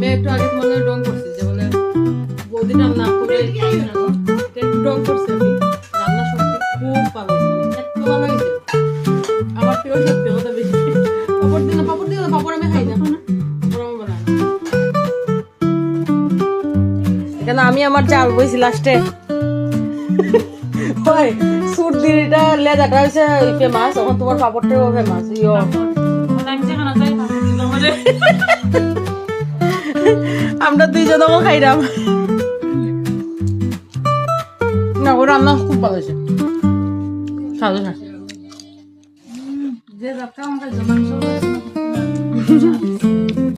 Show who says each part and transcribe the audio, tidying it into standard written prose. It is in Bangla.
Speaker 1: একটু আগে তোমাদের ডং করছি যে বলে বৌদি রান্না করে একটু ডং করছি আমি রান্না সত্যি খুব ভালো হয়েছে মানে এত ভালো হয়েছে আমার প্রিয় সত্যি কথা বেশি পাপড় দিয়ে পাপড় আমি খাই না পাপড় আমি বানাই না। এখানে আমি আমার জাল বইছি লাস্টে ওই সুট দিটা লেজাটা হয়েছে ফেমাস এখন তোমার পাপড়টাও ফেমাস ইয়ো আমরা দুইজন খাইলাম না ও রান্না খুব ভালো হয়েছে সাধু যে মাংস